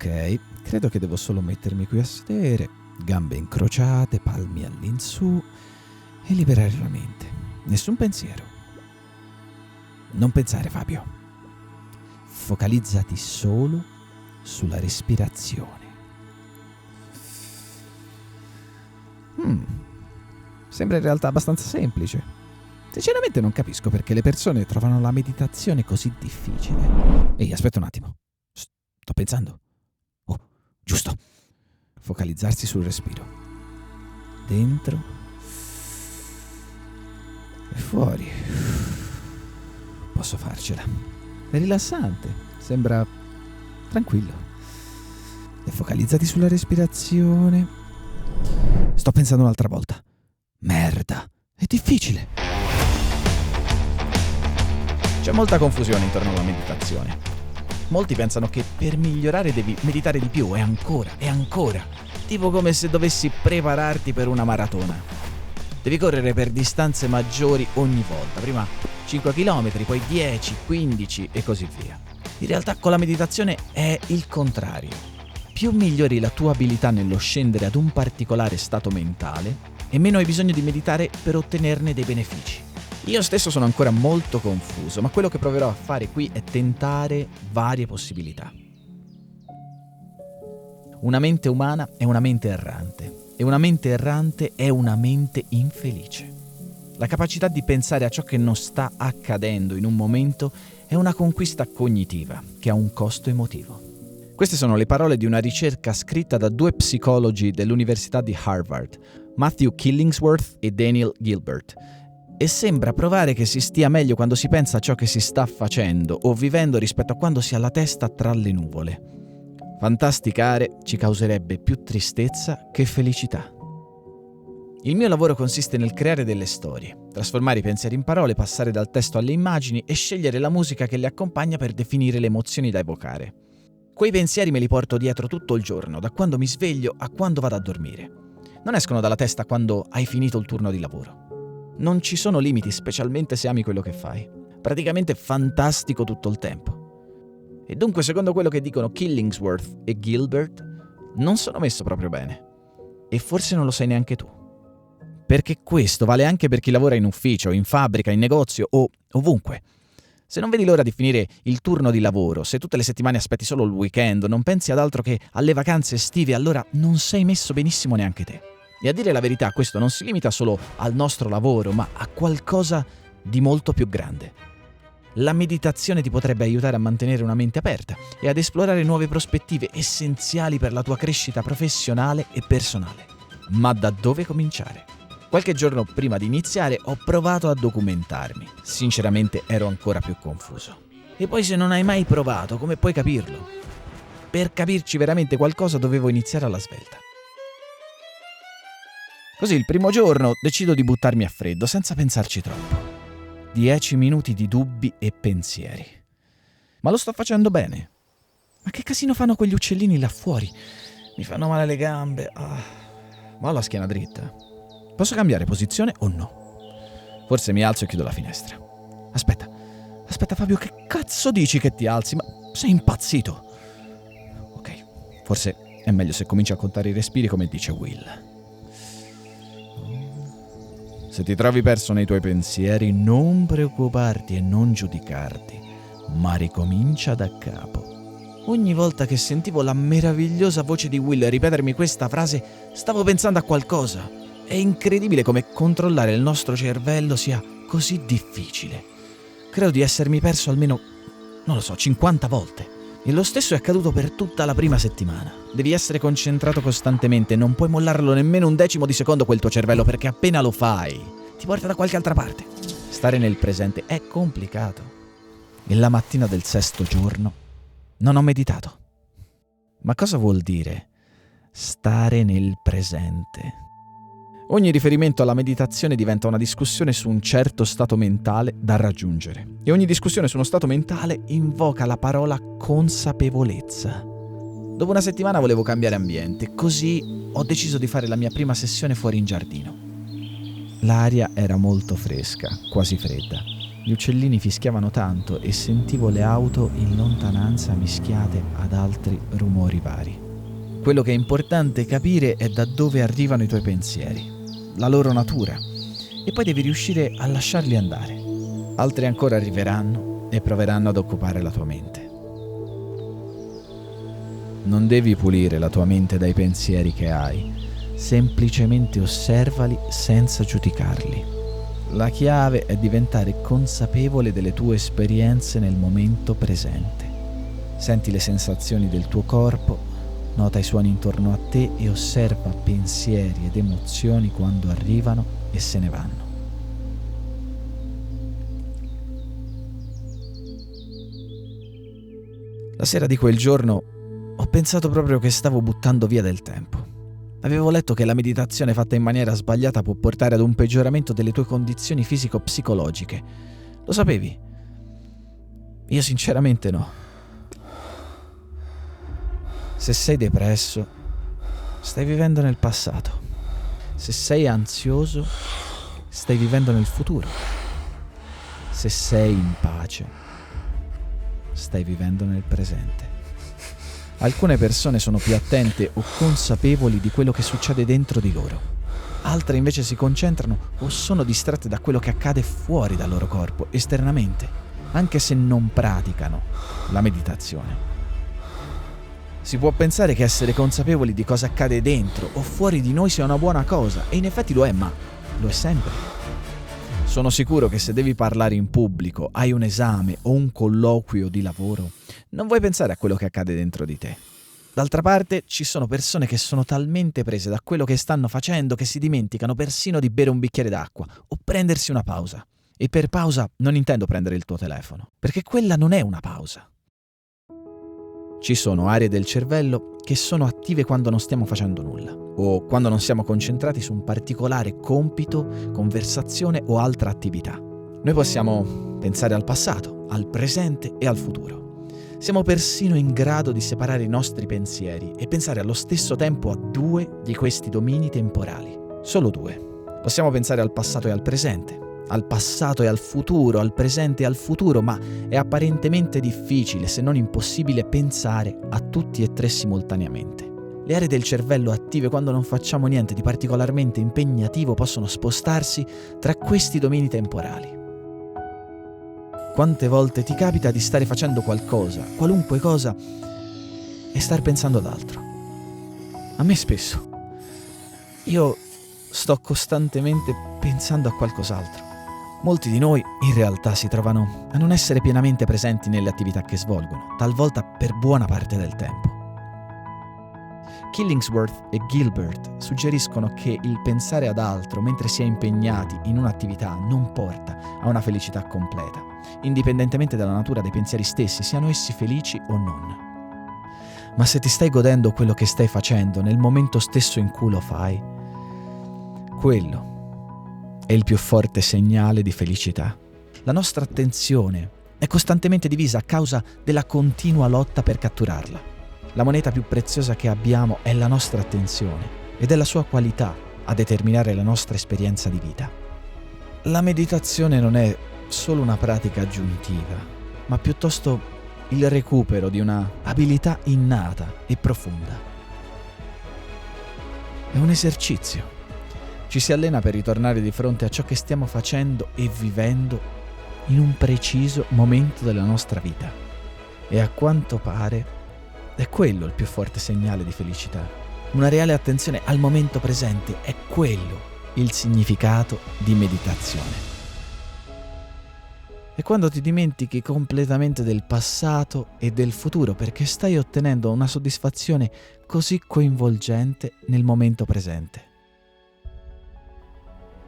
Ok, credo che devo solo mettermi qui a sedere, gambe incrociate, palmi all'insù e liberare la mente. Nessun pensiero. Non pensare, Fabio. Focalizzati solo sulla respirazione. Sembra in realtà abbastanza semplice. Sinceramente non capisco perché le persone trovano la meditazione così difficile. Ehi, aspetta un attimo. Sto pensando. Oh, giusto. Focalizzarsi sul respiro. Dentro e fuori. Posso farcela. È rilassante. Sembra tranquillo. E focalizzati sulla respirazione. Sto pensando un'altra volta. Merda, è difficile. C'è molta confusione intorno alla meditazione. Molti pensano che per migliorare devi meditare di più e ancora e ancora. Tipo come se dovessi prepararti per una maratona. Devi correre per distanze maggiori ogni volta. Prima 5 km, poi 10, 15 e così via. In realtà con la meditazione è il contrario. Più migliori la tua abilità nello scendere ad un particolare stato mentale e meno hai bisogno di meditare per ottenerne dei benefici. Io stesso sono ancora molto confuso, ma quello che proverò a fare qui è tentare varie possibilità. Una mente umana è una mente errante e una mente errante è una mente infelice. La capacità di pensare a ciò che non sta accadendo in un momento è una conquista cognitiva che ha un costo emotivo. Queste sono le parole di una ricerca scritta da 2 psicologi dell'Università di Harvard, Matthew Killingsworth e Daniel Gilbert, e sembra provare che si stia meglio quando si pensa a ciò che si sta facendo o vivendo rispetto a quando si ha la testa tra le nuvole. Fantasticare ci causerebbe più tristezza che felicità. Il mio lavoro consiste nel creare delle storie, trasformare i pensieri in parole, passare dal testo alle immagini e scegliere la musica che le accompagna per definire le emozioni da evocare. Quei pensieri me li porto dietro tutto il giorno, da quando mi sveglio a quando vado a dormire. Non escono dalla testa quando hai finito il turno di lavoro. Non ci sono limiti, specialmente se ami quello che fai. Praticamente fantastico tutto il tempo. E dunque, secondo quello che dicono Killingsworth e Gilbert, non sono messo proprio bene. E forse non lo sai neanche tu. Perché questo vale anche per chi lavora in ufficio, in fabbrica, in negozio o ovunque. Se non vedi l'ora di finire il turno di lavoro, se tutte le settimane aspetti solo il weekend, non pensi ad altro che alle vacanze estive, allora non sei messo benissimo neanche te. E a dire la verità, questo non si limita solo al nostro lavoro, ma a qualcosa di molto più grande. La meditazione ti potrebbe aiutare a mantenere una mente aperta e ad esplorare nuove prospettive essenziali per la tua crescita professionale e personale. Ma da dove cominciare? Qualche giorno prima di iniziare ho provato a documentarmi. Sinceramente ero ancora più confuso. E poi se non hai mai provato, come puoi capirlo? Per capirci veramente qualcosa dovevo iniziare alla svelta. Così il primo giorno decido di buttarmi a freddo, senza pensarci troppo. 10 minuti di dubbi e pensieri. Ma lo sto facendo bene. Ma che casino fanno quegli uccellini là fuori? Mi fanno male le gambe. Ma ho la schiena dritta. Posso cambiare posizione o no? Forse mi alzo e chiudo la finestra. Aspetta Fabio, che cazzo dici che ti alzi? Ma sei impazzito? Ok, forse è meglio se cominci a contare i respiri come dice Will. Se ti trovi perso nei tuoi pensieri, non preoccuparti e non giudicarti, ma ricomincia da capo. Ogni volta che sentivo la meravigliosa voce di Will ripetermi questa frase, stavo pensando a qualcosa. È incredibile come controllare il nostro cervello sia così difficile. Credo di essermi perso almeno, 50 volte. E lo stesso è accaduto per tutta la prima settimana. Devi essere concentrato costantemente, non puoi mollarlo nemmeno un decimo di secondo quel tuo cervello, perché appena lo fai, ti porta da qualche altra parte. Stare nel presente è complicato. E la mattina del 6° giorno non ho meditato. Ma cosa vuol dire stare nel presente? Ogni riferimento alla meditazione diventa una discussione su un certo stato mentale da raggiungere. E ogni discussione su uno stato mentale invoca la parola consapevolezza. Dopo una settimana volevo cambiare ambiente, così ho deciso di fare la mia prima sessione fuori in giardino. L'aria era molto fresca, quasi fredda, Gli uccellini fischiavano tanto e sentivo le auto in lontananza mischiate ad altri rumori vari. Quello che è importante capire è da dove arrivano i tuoi pensieri, la loro natura, e poi devi riuscire a lasciarli andare. Altri ancora arriveranno e proveranno ad occupare la tua mente. Non devi pulire la tua mente dai pensieri che hai, semplicemente osservali senza giudicarli. La chiave è diventare consapevole delle tue esperienze nel momento presente. Senti le sensazioni del tuo corpo, nota i suoni intorno a te e osserva pensieri ed emozioni quando arrivano e se ne vanno. La sera di quel giorno ho pensato proprio che stavo buttando via del tempo. Avevo letto che la meditazione fatta in maniera sbagliata può portare ad un peggioramento delle tue condizioni fisico-psicologiche. Lo sapevi? Io sinceramente no. Se sei depresso, stai vivendo nel passato. Se sei ansioso, stai vivendo nel futuro. Se sei in pace, stai vivendo nel presente. Alcune persone sono più attente o consapevoli di quello che succede dentro di loro. Altre invece si concentrano o sono distratte da quello che accade fuori dal loro corpo, esternamente, anche se non praticano la meditazione. Si può pensare che essere consapevoli di cosa accade dentro o fuori di noi sia una buona cosa, e in effetti lo è, ma lo è sempre. Sono sicuro che se devi parlare in pubblico, hai un esame o un colloquio di lavoro, non vuoi pensare a quello che accade dentro di te. D'altra parte, ci sono persone che sono talmente prese da quello che stanno facendo che si dimenticano persino di bere un bicchiere d'acqua o prendersi una pausa. E per pausa non intendo prendere il tuo telefono, perché quella non è una pausa. Ci sono aree del cervello che sono attive quando non stiamo facendo nulla, o quando non siamo concentrati su un particolare compito, conversazione o altra attività. Noi possiamo pensare al passato, al presente e al futuro. Siamo persino in grado di separare i nostri pensieri e pensare allo stesso tempo a 2 di questi domini temporali. Solo 2. Possiamo pensare al passato e al presente, al passato e al futuro, al presente e al futuro, ma è apparentemente difficile, se non impossibile, pensare a tutti e 3 simultaneamente. Le aree del cervello attive quando non facciamo niente di particolarmente impegnativo possono spostarsi tra questi domini temporali. Quante volte ti capita di stare facendo qualcosa, qualunque cosa, e star pensando ad altro? A me spesso. Io sto costantemente pensando a qualcos'altro. Molti di noi in realtà si trovano a non essere pienamente presenti nelle attività che svolgono, talvolta per buona parte del tempo. Killingsworth e Gilbert suggeriscono che il pensare ad altro mentre si è impegnati in un'attività non porta a una felicità completa, indipendentemente dalla natura dei pensieri stessi, siano essi felici o non. Ma se ti stai godendo quello che stai facendo nel momento stesso in cui lo fai, quello è il più forte segnale di felicità. La nostra attenzione è costantemente divisa a causa della continua lotta per catturarla. La moneta più preziosa che abbiamo è la nostra attenzione ed è la sua qualità a determinare la nostra esperienza di vita. La meditazione non è solo una pratica aggiuntiva, ma piuttosto il recupero di una abilità innata e profonda. È un esercizio. Ci si allena per ritornare di fronte a ciò che stiamo facendo e vivendo in un preciso momento della nostra vita. E a quanto pare è quello il più forte segnale di felicità. Una reale attenzione al momento presente è quello il significato di meditazione. È quando ti dimentichi completamente del passato e del futuro perché stai ottenendo una soddisfazione così coinvolgente nel momento presente.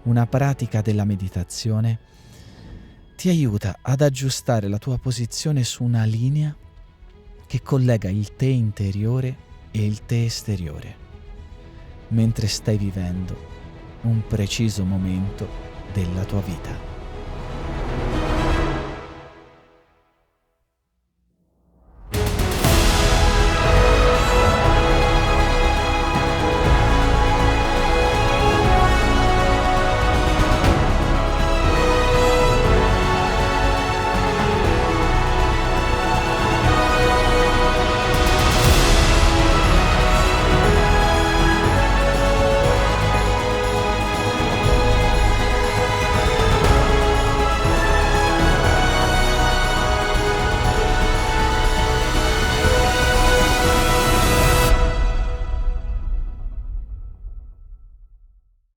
Una pratica della meditazione ti aiuta ad aggiustare la tua posizione su una linea che collega il te interiore e il te esteriore, mentre stai vivendo un preciso momento della tua vita.